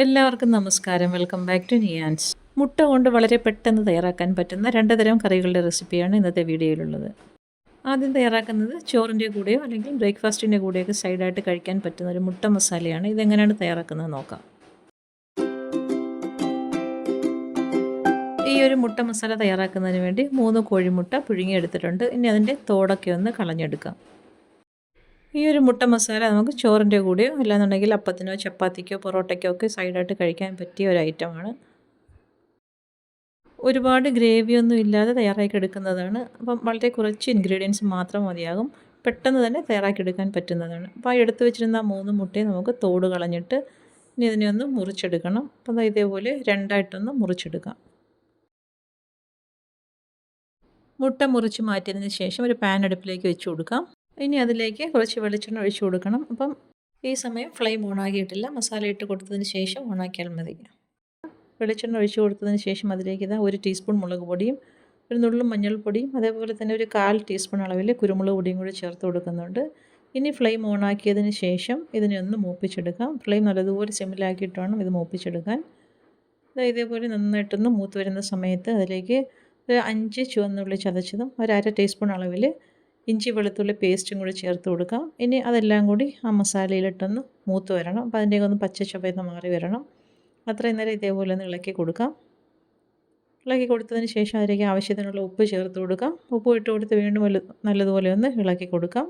എല്ലാവർക്കും നമസ്കാരം. Welcome back to Niyans. മുട്ട കൊണ്ട് വളരെ പെട്ടെന്ന് തയ്യാറാക്കാൻ പറ്റുന്ന 2 തരം കറികളുടെ റെസിപ്പിയാണ് ഇന്നത്തെ വീഡിയോയിലുള്ളത്. ആദ്യം തയ്യാറാക്കുന്നത് ചോറിൻ്റെ കൂടെയോ അല്ലെങ്കിൽ ബ്രേക്ക്ഫാസ്റ്റിൻ്റെ കൂടെയൊക്കെ സൈഡായിട്ട് കഴിക്കാൻ പറ്റുന്ന ഒരു മുട്ട മസാലയാണ്. ഇതെങ്ങനെയാണ് തയ്യാറാക്കുന്നത് നോക്കാം. ഈ ഒരു മുട്ട മസാല തയ്യാറാക്കുന്നതിന് വേണ്ടി 3 കോഴിമുട്ട പുഴുങ്ങിയെടുത്തിട്ടുണ്ട്. ഇനി അതിൻ്റെ തോടൊക്കെ ഒന്ന് കളഞ്ഞെടുക്കാം. ഈ ഒരു മുട്ട മസാല നമുക്ക് ചോറിൻ്റെ കൂടെയോ അല്ലാന്നുണ്ടെങ്കിൽ അപ്പത്തിനോ ചപ്പാത്തിക്കോ പൊറോട്ടയ്ക്കോ ഒക്കെ സൈഡായിട്ട് കഴിക്കാൻ പറ്റിയ ഒരു ഐറ്റമാണ്. ഒരുപാട് ഗ്രേവിയൊന്നും ഇല്ലാതെ തയ്യാറാക്കി എടുക്കുന്നതാണ്. അപ്പം വളരെ കുറച്ച് ഇൻഗ്രീഡിയൻസ് മാത്രം മതിയാകും. പെട്ടെന്ന് തന്നെ തയ്യാറാക്കി എടുക്കാൻ പറ്റുന്നതാണ്. അപ്പോൾ ആ എടുത്തു വെച്ചിരുന്ന 3 മുട്ടയെ നമുക്ക് തോട് കളഞ്ഞിട്ട് ഇനി ഇതിനെ ഒന്ന് മുറിച്ചെടുക്കണം. അപ്പോൾ ഇതേപോലെ രണ്ടായിട്ടൊന്ന് മുറിച്ചെടുക്കാം. മുട്ട മുറിച്ച് മാറ്റിയതിന് ശേഷം ഒരു പാൻ അടുപ്പിലേക്ക് വെച്ച് കൊടുക്കാം. ഇനി അതിലേക്ക് കുറച്ച് വെളിച്ചെണ്ണ ഒഴിച്ച് കൊടുക്കണം. അപ്പം ഈ സമയം ഫ്ലെയിം ഓണാക്കിയിട്ടില്ല. മസാല ഇട്ട് കൊടുത്തതിന് ശേഷം ഓണാക്കിയാൽ മതി. വെളിച്ചെണ്ണ ഒഴിച്ച് കൊടുത്തതിന് ശേഷം അതിലേക്ക് 1 ടീസ്പൂൺ മുളക് പൊടിയും ഒരു നുള്ളു മഞ്ഞൾപ്പൊടിയും അതേപോലെ തന്നെ ഒരു 1/4 ടീസ്പൂൺ അളവിൽ കുരുമുളക് പൊടിയും കൂടി ചേർത്ത് കൊടുക്കുന്നുണ്ട്. ഇനി ഫ്ലെയിം ഓണാക്കിയതിന് ശേഷം ഇതിനെ ഒന്ന് മൂപ്പിച്ചെടുക്കാം. ഫ്ലെയിം നല്ലതുപോലെ സിമ്മിലാക്കിയിട്ട് വേണം ഇത് മൂപ്പിച്ചെടുക്കാൻ. ഇതേപോലെ നന്നായിട്ടൊന്ന് മൂത്ത് വരുന്ന സമയത്ത് അതിലേക്ക് ഒരു 5 ചുവന്നുള്ളി ചതച്ചതും ഒരു 1/2 ടീസ്പൂൺ അളവിൽ ഇഞ്ചി വെളുത്തുള്ളി പേസ്റ്റും കൂടി ചേർത്ത് കൊടുക്കാം. ഇനി അതെല്ലാം കൂടി ആ മസാലയിലിട്ടൊന്ന് മൂത്ത് വരണം. അപ്പോൾ അതിൻ്റെയൊക്കെ ഒന്ന് പച്ച ചുവന്ന് മാറി വരണം. അത്രയും നേരം ഇതേപോലെ ഒന്ന് ഇളക്കി കൊടുക്കാം. ഇളക്കി കൊടുത്തതിന് ശേഷം അതിലേക്ക് ആവശ്യത്തിനുള്ള ഉപ്പ് ചേർത്ത് കൊടുക്കാം. ഉപ്പ് ഇട്ട് കൊടുത്ത് വീണ്ടും നല്ലതുപോലെ ഒന്ന് ഇളക്കി കൊടുക്കാം.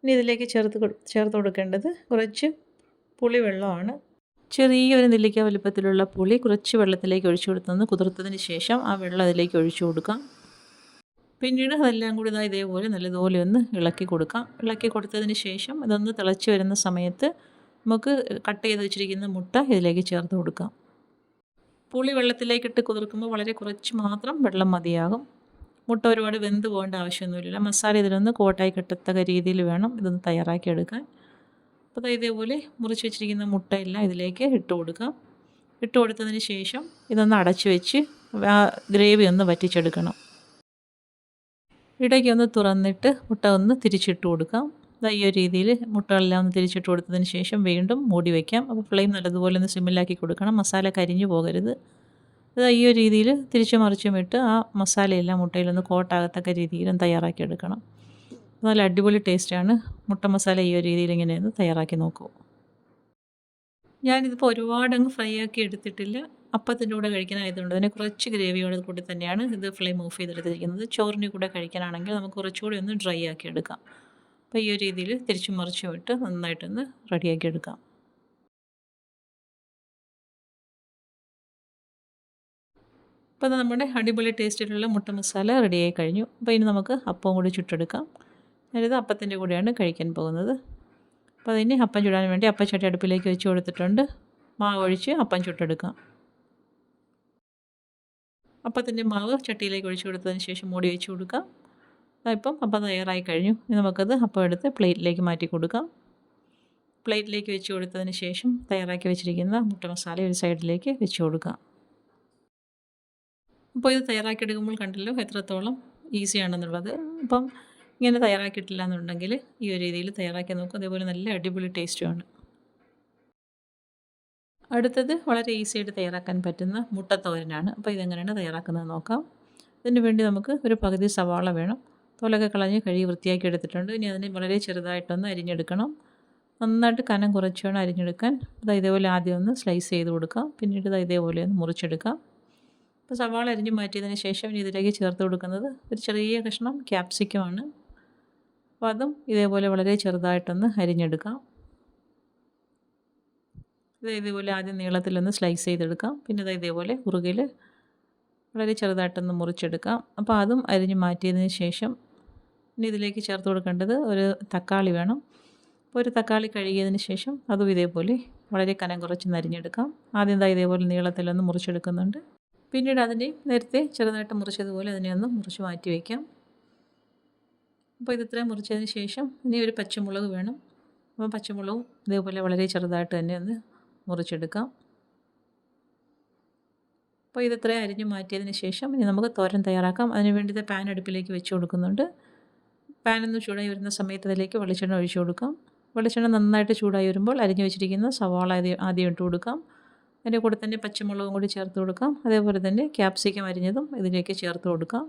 ഇനി ഇതിലേക്ക് ചേർത്ത് കൊടുക്കേണ്ടത് കുറച്ച് പുളിവെള്ളമാണ്. ചെറിയൊരു നെല്ലിക്ക വലുപ്പത്തിലുള്ള പുളി കുറച്ച് വെള്ളത്തിലേക്ക് ഒഴിച്ചു കൊടുത്തൊന്ന് കുതിർത്തതിന് ശേഷം ആ വെള്ളം അതിലേക്ക് ഒഴിച്ചു കൊടുക്കാം. പിന്നീട് അതെല്ലാം കൂടി ഇതേപോലെ നല്ലതുപോലെ ഒന്ന് ഇളക്കി കൊടുക്കാം. ഇളക്കി കൊടുത്തതിന് ശേഷം ഇതൊന്ന് തിളച്ച് വരുന്ന സമയത്ത് നമുക്ക് കട്ട് ചെയ്ത് വെച്ചിരിക്കുന്ന മുട്ട ഇതിലേക്ക് ചേർത്ത് കൊടുക്കാം. പുളി വെള്ളത്തിലേക്കിട്ട് കുതിർക്കുമ്പോൾ വളരെ കുറച്ച് മാത്രം വെള്ളം മതിയാകും. മുട്ട ഒരുപാട് വെന്ത് പോകേണ്ട ആവശ്യമൊന്നുമില്ല. മസാല ഇതിലൊന്ന് കോട്ടായി കിട്ടത്തക്ക രീതിയിൽ വേണം ഇതൊന്ന് തയ്യാറാക്കിയെടുക്കാൻ. അപ്പോൾ ഇതേപോലെ മുറിച്ച് വെച്ചിരിക്കുന്ന മുട്ടയെല്ലാം ഇതിലേക്ക് ഇട്ട് കൊടുക്കാം. ഇട്ട് കൊടുത്തതിന് ശേഷം ഇതൊന്ന് അടച്ച് വെച്ച് ഗ്രേവി ഒന്ന് വറ്റിച്ചെടുക്കണം. ഇടയ്ക്കൊന്ന് തുറന്നിട്ട് മുട്ട ഒന്ന് തിരിച്ചിട്ട് കൊടുക്കാം. ഈ ഒരു രീതിയിൽ മുട്ടകളെല്ലാം ഒന്ന് തിരിച്ചിട്ട് കൊടുത്തതിന് ശേഷം വീണ്ടും മൂടി വയ്ക്കാം. അപ്പോൾ ഫ്ലെയിം നല്ലതുപോലെ ഒന്ന് സിമ്മിലാക്കി കൊടുക്കണം. മസാല കരിഞ്ഞു പോകരുത്. ഈ ഒരു രീതിയിൽ തിരിച്ചു മറിച്ചും ഇട്ട് ആ മസാലയെല്ലാം മുട്ടയിലൊന്ന് കോട്ടാകത്തക്ക രീതിയിലും തയ്യാറാക്കി എടുക്കണം. നല്ല അടിപൊളി ടേസ്റ്റാണ്. മുട്ട മസാല ഈ ഒരു രീതിയിൽ ഇങ്ങനെയൊന്ന് തയ്യാറാക്കി നോക്കൂ. ഞാനിതിപ്പോൾ ഒരുപാടങ്ങ് ഫ്രൈ ആക്കി എടുത്തിട്ടില്ല. അപ്പത്തിൻ്റെ കൂടെ കഴിക്കാനായതുകൊണ്ട് തന്നെ കുറച്ച് ഗ്രേവിയോട് കൂടി തന്നെയാണ് ഇത് ഫ്ലെയിം ഓഫ് ചെയ്തെടുത്തിരിക്കുന്നത്. ചോറിൻ്റെ കൂടെ കഴിക്കാനാണെങ്കിൽ നമുക്ക് കുറച്ചുകൂടി ഒന്ന് ഡ്രൈ ആക്കി എടുക്കാം. അപ്പോൾ ഈ ഒരു രീതിയിൽ തിരിച്ചും മറിച്ചും ഇട്ട് നന്നായിട്ടൊന്ന് റെഡിയാക്കി എടുക്കാം. അപ്പോൾ നമ്മുടെ അടിപൊളി ടേസ്റ്റിലുള്ള മുട്ട മസാല റെഡിയായി കഴിഞ്ഞു. അപ്പോൾ ഇനി നമുക്ക് അപ്പം കൂടി ചുട്ടെടുക്കാം. ഞാനിത് അപ്പത്തിൻ്റെ കൂടെയാണ് കഴിക്കാൻ പോകുന്നത്. അപ്പോൾ അതിന് അപ്പം ചുടാൻ വേണ്ടി അപ്പച്ചട്ടി അടുപ്പിലേക്ക് വെച്ച് കൊടുത്തിട്ടുണ്ട്. മാവ് ഒഴിച്ച് അപ്പം ചുട്ടെടുക്കാം. അപ്പത്തിൻ്റെ മാവ് ചട്ടിയിലേക്ക് ഒഴിച്ച് കൊടുത്തതിന് ശേഷം മൂടി വെച്ച് കൊടുക്കാം. ഇപ്പം അപ്പം തയ്യാറായി കഴിഞ്ഞു. ഇനി നമുക്കത് അപ്പം എടുത്ത് പ്ലേറ്റിലേക്ക് മാറ്റി കൊടുക്കാം. പ്ലേറ്റിലേക്ക് വെച്ച് കൊടുത്തതിന് ശേഷം തയ്യാറാക്കി വെച്ചിരിക്കുന്ന മുട്ട മസാല ഒരു സൈഡിലേക്ക് വെച്ച് കൊടുക്കാം. അപ്പോൾ ഇത് തയ്യാറാക്കിയെടുക്കുമ്പോൾ കണ്ടല്ലോ എത്രത്തോളം ഈസിയാണെന്നുള്ളത്. അപ്പം ഇങ്ങനെ തയ്യാറാക്കിയിട്ടില്ല എന്നുണ്ടെങ്കിൽ ഈ ഒരു രീതിയിൽ തയ്യാറാക്കി നോക്കും. അതേപോലെ നല്ല അടിപൊളി ടേസ്റ്റുമാണ്. അടുത്തത് വളരെ ഈസിയായിട്ട് തയ്യാറാക്കാൻ പറ്റുന്ന മുട്ടത്തോരനാണ്. അപ്പോൾ ഇതെങ്ങനെയാണ് തയ്യാറാക്കുന്നത് നോക്കാം. ഇതിന് വേണ്ടി നമുക്ക് ഒരു പകുതി സവാള വേണം. തോലൊക്കെ കളഞ്ഞ് കഴുകി വൃത്തിയാക്കി എടുത്തിട്ടുണ്ട്. ഇനി അതിനെ വളരെ ചെറുതായിട്ടൊന്ന് അരിഞ്ഞെടുക്കണം. നന്നായിട്ട് കനം കുറച്ച് വേണം അരിഞ്ഞെടുക്കാൻ. ഇതേപോലെ ആദ്യം ഒന്ന് സ്ലൈസ് ചെയ്ത് കൊടുക്കാം. പിന്നീട് ഇതേപോലെ ഒന്ന് മുറിച്ചെടുക്കാം. അപ്പോൾ സവാള അരിഞ്ഞ് മാറ്റിയതിന് ശേഷം ഇനി ഇതിലേക്ക് ചേർത്ത് കൊടുക്കുന്നത് ഒരു ചെറിയ കഷ്ണം ക്യാപ്സിക്കമാണ്. അപ്പോൾ അതും ഇതേപോലെ വളരെ ചെറുതായിട്ടൊന്ന് അരിഞ്ഞെടുക്കാം. ഇതേപോലെ ആദ്യം നീളത്തിലൊന്ന് സ്ലൈസ് ചെയ്തെടുക്കാം. പിന്നെ ഇതേപോലെ കുറുകിൽ വളരെ ചെറുതായിട്ടൊന്ന് മുറിച്ചെടുക്കാം. അപ്പോൾ അതും അരിഞ്ഞ് മാറ്റിയതിന് ശേഷം ഇനി ഇതിലേക്ക് ചേർത്ത് കൊടുക്കേണ്ടത് ഒരു തക്കാളി വേണം. അപ്പോൾ ഒരു തക്കാളി കഴുകിയതിന് ശേഷം അതും ഇതേപോലെ വളരെ കനം കുറച്ച് അരിഞ്ഞെടുക്കാം. ആദ്യം ഇതേപോലെ നീളത്തിലൊന്ന് മുറിച്ചെടുക്കുന്നുണ്ട്. പിന്നീട് അതിനെ നേരത്തെ ചെറുതായിട്ട് മുറിച്ചതുപോലെ അതിനെ ഒന്ന് മുറിച്ച് മാറ്റി വയ്ക്കാം. അപ്പോൾ ഇത്രയും മുറിച്ചതിന് ശേഷം ഇനി ഒരു പച്ചമുളക് വേണം. അപ്പോൾ പച്ചമുളകും ഇതേപോലെ വളരെ ചെറുതായിട്ട് തന്നെ ഒന്ന് മുറിച്ചെടുക്കാം. അപ്പോൾ ഇത്രയും അരിഞ്ഞ് മാറ്റിയതിന് ശേഷം ഇനി നമുക്ക് തോരൻ തയ്യാറാക്കാം. അതിന് വേണ്ടി പാൻ അടുപ്പിലേക്ക് വെച്ച് കൊടുക്കുന്നുണ്ട്. പാനൊന്ന് ചൂടായി വരുന്ന സമയത്ത് അതിലേക്ക് വെളിച്ചെണ്ണ ഒഴിച്ച് കൊടുക്കാം. വെളിച്ചെണ്ണ നന്നായിട്ട് ചൂടായി വരുമ്പോൾ അരിഞ്ഞ് വെച്ചിരിക്കുന്ന സവാള ആദ്യം ഇട്ട് കൊടുക്കാം. അതിൻ്റെ കൂടെ തന്നെ പച്ചമുളകും കൂടി ചേർത്ത് കൊടുക്കാം. അതേപോലെ തന്നെ ക്യാപ്സിക്കം അരിഞ്ഞതും ഇതിലേക്ക് ചേർത്ത് കൊടുക്കാം.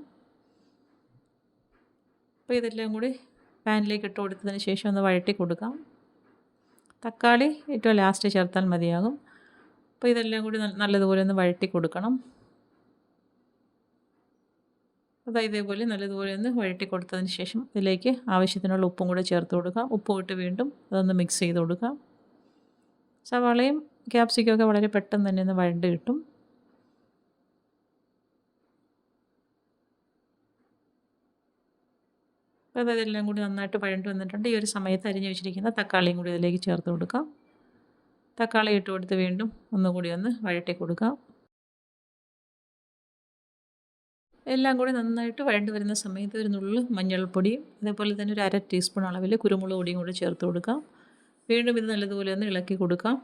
അപ്പോൾ ഇതെല്ലാം കൂടി പാനിലേക്ക് ഇട്ട് കൊടുത്തതിന് ശേഷം ഒന്ന് വഴറ്റി കൊടുക്കാം. തക്കാളി ഏറ്റവും ലാസ്റ്റ് ചേർത്താൽ മതിയാകും. അപ്പോൾ ഇതെല്ലാം കൂടി നല്ലതുപോലെ ഒന്ന് വഴറ്റി കൊടുക്കണം. ഇതേപോലെ നല്ലതുപോലെ ഒന്ന് വഴറ്റി കൊടുത്തതിന് ശേഷം ഇതിലേക്ക് ആവശ്യത്തിനുള്ള ഉപ്പും കൂടെ ചേർത്ത് കൊടുക്കാം. ഉപ്പും ഇട്ട് വീണ്ടും അതൊന്ന് മിക്സ് ചെയ്ത് കൊടുക്കാം. സവാളയും ക്യാപ്സിക്കും ഒക്കെ വളരെ പെട്ടെന്ന് തന്നെ ഒന്ന് വഴണ്ട് കിട്ടും. അപ്പോൾ അതെല്ലാം കൂടി നന്നായിട്ട് വഴണ്ട് വന്നിട്ടുണ്ട്. ഈ ഒരു സമയത്ത് അരിഞ്ഞ് വെച്ചിരിക്കുന്ന തക്കാളിയും കൂടി ഇതിലേക്ക് ചേർത്ത് കൊടുക്കാം. തക്കാളി ഇട്ട് കൊടുത്ത് വീണ്ടും ഒന്നുകൂടി ഒന്ന് വഴറ്റി കൊടുക്കാം. എല്ലാം കൂടി നന്നായിട്ട് വഴണ്ട് വരുന്ന സമയത്ത് ഒരു നുള്ളു മഞ്ഞൾപ്പൊടിയും അതേപോലെ തന്നെ ഒരു 1/2 ടീസ്പൂൺ അളവിൽ കുരുമുളക് പൊടിയും കൂടി ചേർത്ത് കൊടുക്കാം. വീണ്ടും ഇത് നല്ലതുപോലെ ഒന്ന് ഇളക്കി കൊടുക്കാം.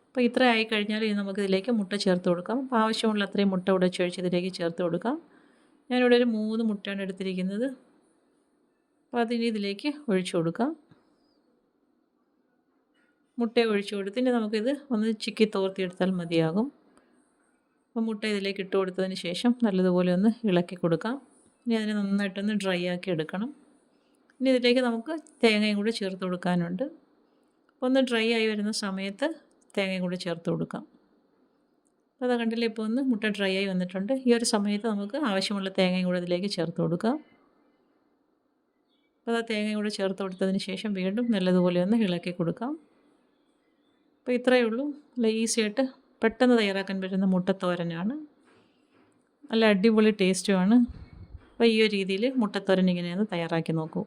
അപ്പോൾ ഇത്ര ആയി കഴിഞ്ഞാൽ ഇനി നമുക്കിതിലേക്ക് മുട്ട ചേർത്ത് കൊടുക്കാം. അപ്പോൾ ആവശ്യമുള്ള അത്രയും മുട്ട ഉടച്ചൊഴിച്ച് ഇതിലേക്ക് ചേർത്ത് കൊടുക്കാം. ഞാനിവിടെ ഒരു 3 മുട്ടയാണ് എടുത്തിരിക്കുന്നത്. അപ്പോൾ അതിന് ഇതിലേക്ക് ഒഴിച്ചു കൊടുക്കാം. മുട്ട ഒഴിച്ചു കൊടുത്ത് ഇനി നമുക്കിത് ഒന്ന് ചിക്കി തോർത്തിയെടുത്താൽ മതിയാകും. അപ്പോൾ മുട്ട ഇതിലേക്ക് ഇട്ട് കൊടുത്തതിന് ശേഷം നല്ലതുപോലെ ഒന്ന് ഇളക്കി കൊടുക്കാം. ഇനി അതിനെ നന്നായിട്ടൊന്ന് ഡ്രൈ ആക്കി എടുക്കണം. ഇനി ഇതിലേക്ക് നമുക്ക് തേങ്ങയും കൂടി ചേർത്ത് കൊടുക്കാനുണ്ട്. ഒന്ന് ഡ്രൈ ആയി വരുന്ന സമയത്ത് തേങ്ങയും കൂടി ചേർത്ത് കൊടുക്കാം. അപ്പോൾ അത് കണ്ടില്ലേ, ഇപ്പോൾ ഒന്ന് മുട്ട ഡ്രൈ ആയി വന്നിട്ടുണ്ട്. ഈ ഒരു സമയത്ത് നമുക്ക് ആവശ്യമുള്ള തേങ്ങയും കൂടി ഇതിലേക്ക് ചേർത്ത് കൊടുക്കാം. അപ്പോൾ ആ തേങ്ങയും കൂടി ചേർത്ത് കൊടുത്തതിന് ശേഷം വീണ്ടും നല്ലതുപോലെ ഒന്ന് ഇളക്കി കൊടുക്കാം. അപ്പോൾ ഇത്രയേ ഉള്ളൂ. നല്ല ഈസി ആയിട്ട് പെട്ടെന്ന് തയ്യാറാക്കാൻ പറ്റുന്ന മുട്ടത്തോരനാണ്. നല്ല അടിപൊളി ടേസ്റ്റുമാണ്. അപ്പോൾ ഈ ഒരു രീതിയിൽ മുട്ടത്തോരൻ ഇങ്ങനെയൊന്ന് തയ്യാറാക്കി നോക്കൂ.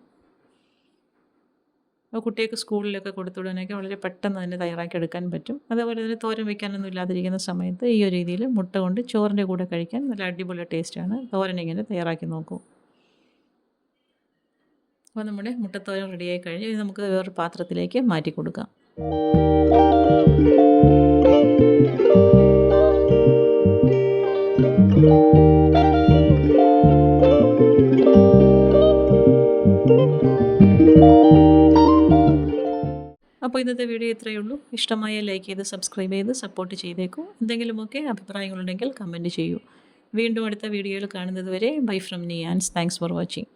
അപ്പോൾ കുട്ടികൾക്ക് സ്കൂളിലൊക്കെ കൊടുത്തുവിടാനൊക്കെ വളരെ പെട്ടെന്ന് തന്നെ തയ്യാറാക്കി എടുക്കാൻ പറ്റും. അതേപോലെ തന്നെ തോരൻ വയ്ക്കാനൊന്നും ഇല്ലാതിരിക്കുന്ന സമയത്ത് ഈ ഒരു രീതിയിൽ മുട്ട കൊണ്ട് ചോറിൻ്റെ കൂടെ കഴിക്കാൻ നല്ല അടിപൊളി ടേസ്റ്റാണ്. തോരൻ ഇങ്ങനെ തയ്യാറാക്കി നോക്കൂ. അപ്പോൾ നമ്മുടെ മുട്ടത്തോരൻ റെഡിയായി കഴിഞ്ഞ് ഇനി നമുക്ക് വേറൊരു പാത്രത്തിലേക്ക് മാറ്റി കൊടുക്കാം. അപ്പോൾ ഇന്നത്തെ വീഡിയോ ഇത്രയേ ഉള്ളൂ. ഇഷ്ടമായ ലൈക്ക് ചെയ്ത് സബ്സ്ക്രൈബ് ചെയ്ത് സപ്പോർട്ട് ചെയ്തേക്കൂ. എന്തെങ്കിലുമൊക്കെ അഭിപ്രായങ്ങളുണ്ടെങ്കിൽ കമൻറ്റ് ചെയ്യൂ. വീണ്ടും അടുത്ത വീഡിയോയിൽ കാണുന്നത് വരെ bye from Niyans. Thanks for watching.